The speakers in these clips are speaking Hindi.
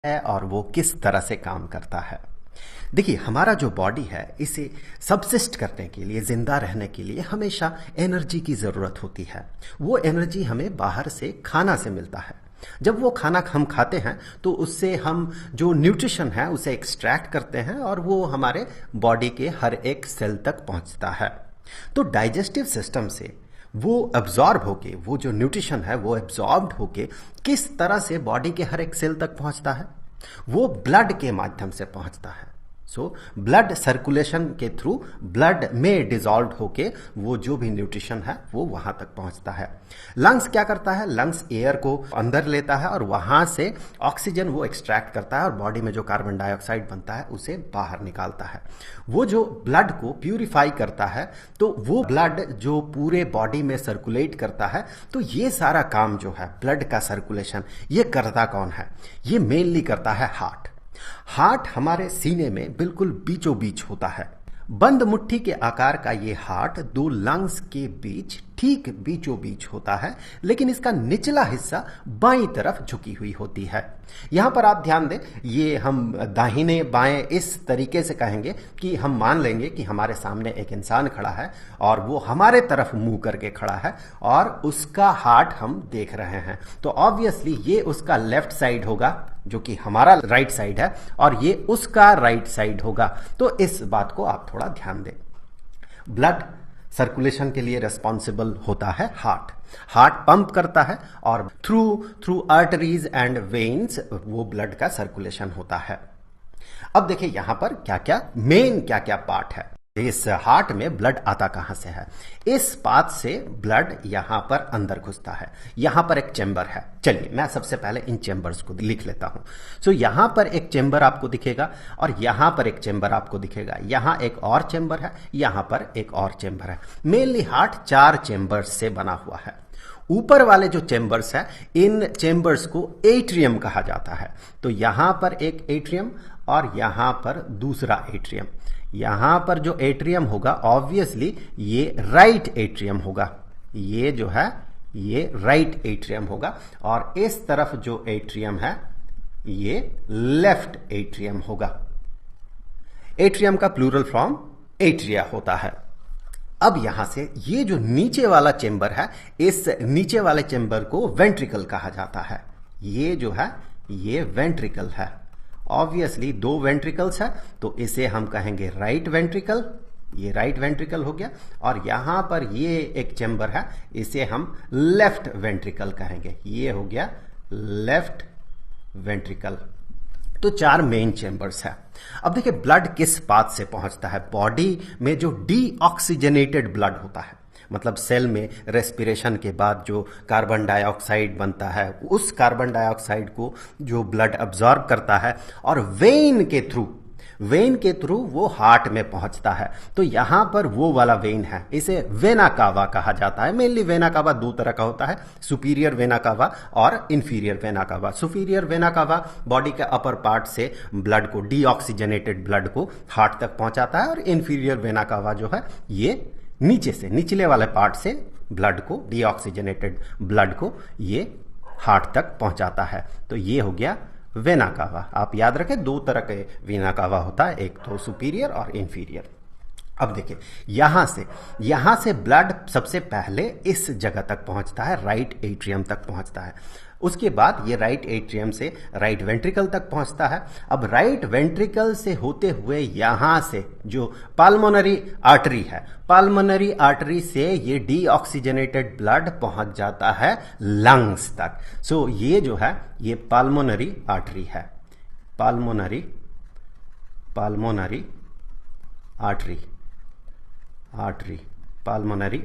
है और वो किस तरह से काम करता है। देखिए, हमारा जो बॉडी है इसे सबसिस्ट करने के लिए, जिंदा रहने के लिए हमेशा एनर्जी की ज़रूरत होती है। वो एनर्जी हमें बाहर से खाना से मिलता है। जब वो खाना हम खाते हैं तो उससे हम जो न्यूट्रिशन है उसे एक्सट्रैक्ट करते हैं और वो हमारे बॉडी के हर एक सेल तक पहुंचता है। तो डाइजेस्टिव सिस्टम से वो एब्जॉर्ब होके, वो जो न्यूट्रिशन है वो एब्जॉर्ब्ड होके किस तरह से बॉडी के हर एक सेल तक पहुंचता है, वो ब्लड के माध्यम से पहुंचता है। सो ब्लड सर्कुलेशन के थ्रू ब्लड में डिजॉल्व होके वो जो भी न्यूट्रिशन है वो वहां तक पहुंचता है। लंग्स क्या करता है? लंग्स एयर को अंदर लेता है और वहां से ऑक्सीजन वो एक्सट्रैक्ट करता है और बॉडी में जो कार्बन डाइऑक्साइड बनता है उसे बाहर निकालता है। वो जो ब्लड को प्यूरिफाई करता है, तो वो ब्लड जो पूरे बॉडी में सर्कुलेट करता है, तो ये सारा काम जो है ब्लड का सर्कुलेशन, ये करता कौन है? ये मेनली करता है हार्ट। हार्ट हमारे सीने में बिल्कुल बीचों बीच होता है। बंद मुट्ठी के आकार का ये हार्ट दो लंग्स के बीच ठीक बीचों बीच होता है, लेकिन इसका निचला हिस्सा बाईं तरफ झुकी हुई होती है। यहां पर आप ध्यान दें, ये हम दाहिने बाएं इस तरीके से कहेंगे कि हम मान लेंगे कि हमारे सामने एक इंसान खड़ा है और वो हमारे तरफ मुंह करके खड़ा है और उसका हार्ट हम देख रहे हैं, तो ऑब्वियसली ये उसका लेफ्ट साइड होगा जो कि हमारा राइट साइड है और ये उसका राइट साइड होगा। तो इस बात को आप थोड़ा ध्यान दें। ब्लड सर्कुलेशन के लिए रिस्पॉन्सिबल होता है हार्ट। हार्ट पंप करता है और थ्रू आर्टरीज एंड वेन्स वो ब्लड का सर्कुलेशन होता है। अब देखिए यहां पर क्या क्या पार्ट है। इस हार्ट में ब्लड आता कहां से है? इस पाथ से ब्लड यहां पर अंदर घुसता है। यहां पर एक चेंबर है। चलिए मैं सबसे पहले इन चेंबर्स को लिख लेता हूं। सो यहां पर एक चेंबर आपको दिखेगा और यहां पर एक चेंबर आपको दिखेगा। यहां एक और चेंबर है, यहां पर एक और चेंबर है। मेनली हार्ट 4 चेंबर्स से बना हुआ है। ऊपर वाले जो चेंबर्स है, इन चेंबर्स को एट्रियम कहा जाता है। तो यहां पर एक एट्रियम और यहां पर दूसरा एट्रियम। यहां पर जो एट्रियम होगा ऑब्वियसली ये राइट एट्रियम होगा। ये जो है ये राइट एट्रियम होगा और इस तरफ जो एट्रियम है ये लेफ्ट एट्रियम होगा। एट्रियम का प्लूरल फॉर्म एट्रिया होता है। अब यहां से ये जो नीचे वाला चेंबर है, इस नीचे वाले चेंबर को वेंट्रिकल कहा जाता है। ये जो है ये वेंट्रिकल है। ऑब्वियसली 2 वेंट्रिकल्स है तो इसे हम कहेंगे राइट वेंट्रिकल। ये राइट वेंट्रिकल हो गया और यहां पर ये एक चेंबर है, इसे हम लेफ्ट वेंट्रिकल कहेंगे। ये हो गया लेफ्ट वेंट्रिकल। तो 4 मेन चेंबर्स है। अब देखिए ब्लड किस पाथ से पहुंचता है। बॉडी में जो डीऑक्सीजनेटेड ब्लड होता है, मतलब सेल में रेस्पिरेशन के बाद जो कार्बन डाइऑक्साइड बनता है, उस कार्बन डाइऑक्साइड को जो ब्लड अब्सॉर्ब करता है और वेन के थ्रू वो हार्ट में पहुंचता है। तो यहां पर वो वाला वेन है, इसे वेना कावा कहा जाता है। मेनली वेना कावा 2 तरह का होता है, सुपीरियर वेना कावा और inferior vena cava. Superior vena cava body के अपर पार्ट से ब्लड को, डीऑक्सीजनेटेड ब्लड को हार्ट तक पहुंचाता है और इंफीरियर वेना कावा जो है ये नीचे से, निचले वाले पार्ट से ब्लड को, डीऑक्सीजनेटेड ब्लड को ये हार्ट तक पहुंचाता है। तो ये हो गया वेना कावा। आप याद रखें 2 तरह के वेना कावा होता है, एक तो सुपीरियर और इंफीरियर। अब देखिए यहां से ब्लड सबसे पहले इस जगह तक पहुंचता है, राइट एट्रियम तक पहुंचता है। उसके बाद ये राइट एट्रियम से राइट वेंट्रिकल तक पहुंचता है। अब राइट वेंट्रिकल से होते हुए यहां से जो पाल्मोनरी आर्टरी है, पाल्मोनरी आर्टरी से ये डीऑक्सीजनेटेड ब्लड पहुंच जाता है लंग्स तक। सो ये जो है ये पाल्मोनरी आर्टरी है। पाल्मोनरी पाल्मोनरी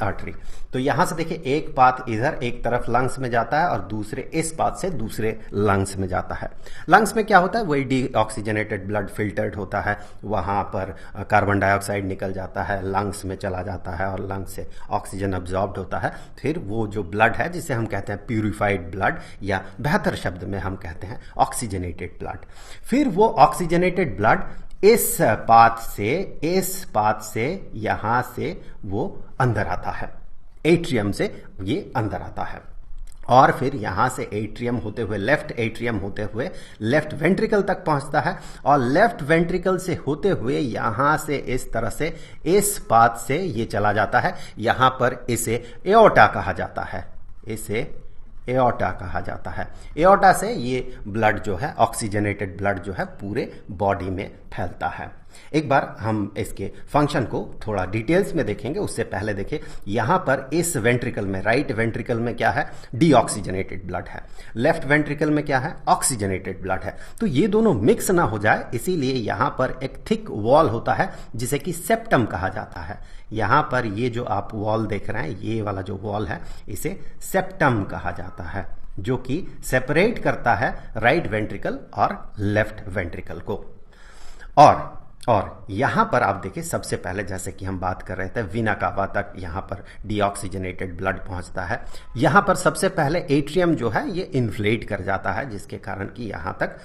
आर्टरी। तो यहां से देखिए एक पाथ इधर एक तरफ लंग्स में जाता है और दूसरे इस पाथ से दूसरे लंग्स में जाता है। लंग्स में क्या होता है? वही डीऑक्सीजनेटेड ब्लड फिल्टर्ड होता है, वहां पर कार्बन डाइऑक्साइड निकल जाता है, लंग्स में चला जाता है और लंग्स से ऑक्सीजन अब्जॉर्ब्ड होता है। फिर वो जो ब्लड है जिसे हम कहते हैं प्यूरिफाइड ब्लड, या बेहतर शब्द में हम कहते हैं ऑक्सीजनेटेड ब्लड, फिर वो ऑक्सीजनेटेड ब्लड इस पाथ से यहां से वो अंदर आता है, एट्रियम से ये अंदर आता है। और फिर यहां से एट्रियम होते हुए, लेफ्ट एट्रियम होते हुए लेफ्ट वेंट्रिकल तक पहुंचता है, और लेफ्ट वेंट्रिकल से होते हुए यहां से इस तरह से इस पाथ से ये चला जाता है। यहां पर इसे एओर्टा कहा जाता है, इसे एओर्टा कहा जाता है। एओर्टा से ये ब्लड जो है, ऑक्सीजनेटेड ब्लड जो है, पूरे बॉडी में फैलता है। एक बार हम इसके फंक्शन को थोड़ा डिटेल्स में देखेंगे, उससे पहले देखिए यहां पर इस वेंट्रिकल में, राइट वेंट्रिकल में क्या है, डीऑक्सीजनेटेड ब्लड है, लेफ्ट वेंट्रिकल में क्या है, ऑक्सीजनेटेड ब्लड है। तो ये दोनों मिक्स ना हो जाए इसीलिए यहां पर एक थिक वॉल होता है जिसे कि सेप्टम कहा जाता है। यहां पर ये जो आप वॉल देख रहे हैं, ये वाला जो वॉल है, इसे सेप्टम कहा जाता है, जो कि सेपरेट करता है राइट वेंट्रिकल और लेफ्ट वेंट्रिकल को। और यहां पर आप देखिए, सबसे पहले जैसे कि हम बात कर रहे थे, वीना कावा तक यहां पर डीऑक्सीजनेटेड ब्लड पहुंचता है। यहां पर सबसे पहले एट्रियम जो है ये इन्फ्लेट कर जाता है, जिसके कारण कि यहां तक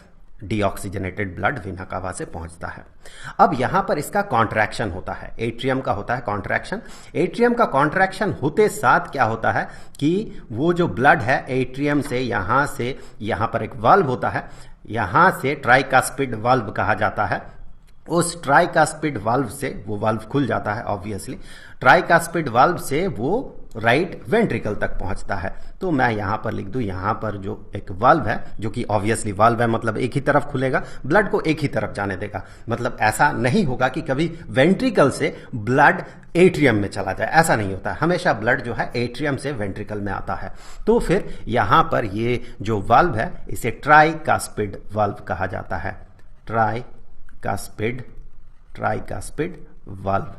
डीऑक्सीजनेटेड ब्लड वीना कावा से पहुंचता है। अब यहां पर इसका कॉन्ट्रैक्शन होता है, एट्रियम का होता है कॉन्ट्रैक्शन। एट्रियम का कॉन्ट्रैक्शन होते साथ क्या होता है कि वो जो ब्लड है एट्रियम से यहां पर एक वाल्व होता है, यहां से ट्राइकास्पिड वाल्व कहा जाता है। उस ट्राइकास्पिड वाल्व से वो वाल्व खुल जाता है, ऑब्वियसली ट्राइकास्पिड वाल्व से वो राइट वेंट्रिकल तक पहुंचता है। तो मैं यहां पर लिख दूं, यहां पर जो एक वाल्व है, जो कि ऑब्वियसली वाल्व है, मतलब एक ही तरफ खुलेगा, ब्लड को एक ही तरफ जाने देगा। मतलब ऐसा नहीं होगा कि कभी वेंट्रिकल से ब्लड एट्रियम में चला जाए, ऐसा नहीं होता है। हमेशा ब्लड जो है एट्रियम से वेंट्रिकल में आता है। तो फिर यहां पर ये जो वाल्व है इसे ट्राइकास्पिड वाल्व कहा जाता है, ट्राइकास्पिड वाल्व।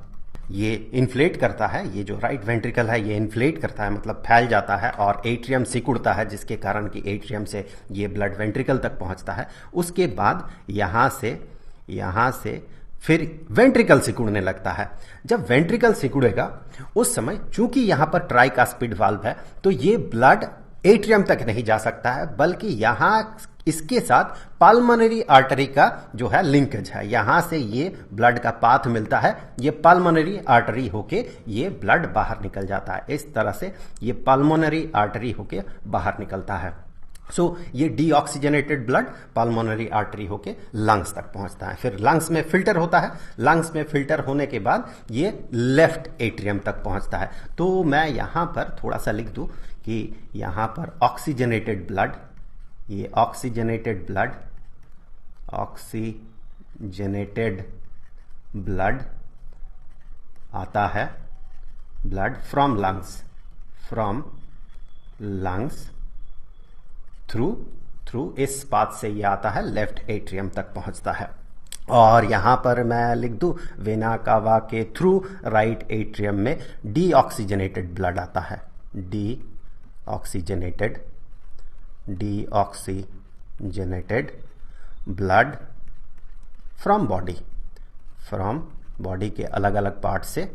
ये इन्फ्लेट करता है, ये जो राइट वेंट्रिकल है ये इन्फ्लेट करता है, मतलब फैल जाता है, और एट्रियम सिकुड़ता है, जिसके कारण कि एट्रियम से ये ब्लड वेंट्रिकल तक पहुंचता है। उसके बाद यहां से फिर वेंट्रिकल सिकुड़ने लगता है। जब वेंट्रिकल सिकुड़ेगा उस समय, चूंकि यहां पर ट्राइकास्पिड वाल्व है, तो ये ब्लड एट्रियम तक नहीं जा सकता है, बल्कि यहां इसके साथ पाल्मोनरी आर्टरी का जो है लिंकेज है, यहां से ये ब्लड का पाथ मिलता है, ये पाल्मोनरी आर्टरी होके ये ब्लड बाहर निकल जाता है। इस तरह से ये पाल्मोनरी आर्टरी होके बाहर निकलता है। ये डीऑक्सीजनेटेड ब्लड पाल्मोनरी आर्टरी होके लंग्स तक पहुंचता है, फिर लंग्स में फिल्टर होता है, लंग्स में फिल्टर होने के बाद ये लेफ्ट एट्रियम तक पहुंचता है। तो मैं यहां पर थोड़ा सा लिख दूं कि यहां पर ऑक्सीजनेटेड ब्लड, ये ऑक्सीजनेटेड ब्लड आता है, ब्लड फ्रॉम लंग्स थ्रू इस पाथ से ये आता है, लेफ्ट एट्रियम तक पहुंचता है। और यहां पर मैं लिख दूं, वेना कावा के थ्रू राइट एट्रियम में डीऑक्सीजनेटेड ब्लड आता है, डीऑक्सीजनेटेड ब्लड फ्रॉम बॉडी के अलग अलग पार्ट से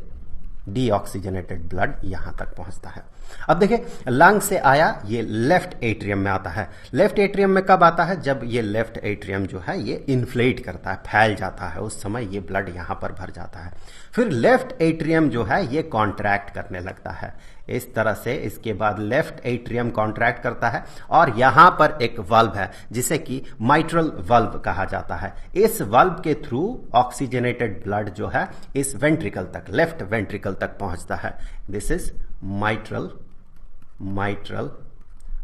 डीऑक्सीजनेटेड ब्लड यहां तक पहुंचता है। अब देखिए, लंग से आया, ये लेफ्ट एट्रियम में आता है। लेफ्ट एट्रियम में कब आता है? जब ये लेफ्ट एट्रियम जो है ये इन्फ्लेट करता है, फैल जाता है, उस समय ये ब्लड यहां पर भर जाता है। फिर लेफ्ट एट्रियम जो है ये कॉन्ट्रैक्ट करने लगता है, इस तरह से। इसके बाद लेफ्ट एट्रियम कॉन्ट्रैक्ट करता है, और यहां पर एक वाल्व है जिसे कि माइट्रल वाल्व कहा जाता है। इस वाल्व के थ्रू ऑक्सीजनेटेड ब्लड जो है इस वेंट्रिकल तक, लेफ्ट वेंट्रिकल तक पहुंचता है। This is mitral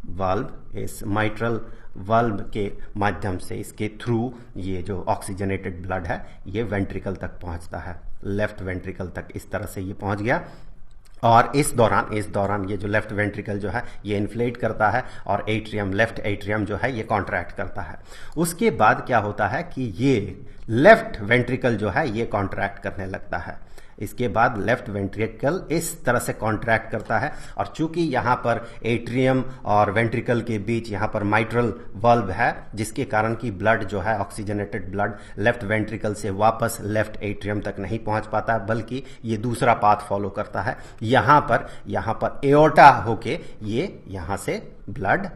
valve. इस माइट्रल वाल्व के माध्यम से, इसके थ्रू ये जो ऑक्सीजनेटेड ब्लड है ये वेंट्रिकल तक पहुंचता है, लेफ्ट वेंट्रिकल तक। इस तरह से ये पहुंच गया, और इस दौरान ये जो लेफ्ट वेंट्रिकल जो है ये इन्फ्लेट करता है, और एट्रियम, लेफ्ट एट्रियम जो है ये कॉन्ट्रैक्ट करता है। उसके बाद क्या होता है कि ये लेफ्ट वेंट्रिकल जो है ये कॉन्ट्रैक्ट करने लगता है। इसके बाद लेफ्ट वेंट्रिकल इस तरह से कॉन्ट्रैक्ट करता है, और चूंकि यहां पर एट्रियम और वेंट्रिकल के बीच यहां पर माइट्रल वाल्व है, जिसके कारण कि ब्लड जो है, ऑक्सीजनेटेड ब्लड लेफ्ट वेंट्रिकल से वापस लेफ्ट एट्रियम तक नहीं पहुंच पाता, बल्कि ये दूसरा पाथ फॉलो करता है। यहां पर एओर्टा होके ये यहां से ब्लड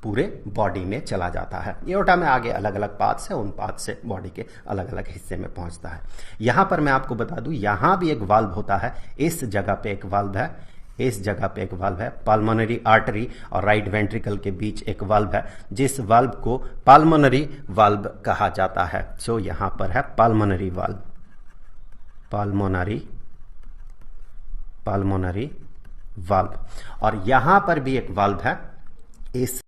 पूरे बॉडी में चला जाता है। एओर्टा में आगे अलग अलग पाथ्स है, उन पाथ से बॉडी के अलग अलग हिस्से में पहुंचता है। यहां पर मैं आपको बता दूं, यहां भी एक वाल्व होता है, इस जगह पे एक वाल्व है, इस जगह पे एक वाल्व है, पाल्मोनरी आर्टरी और राइट वेंट्रिकल के बीच एक वाल्व है, जिस वाल्व को पाल्मोनरी वाल्व कहा जाता है। सो यहां पर है पाल्मोनरी वाल्व, पाल्मोनरी वाल्व। और यहां पर भी एक वाल्व है, इस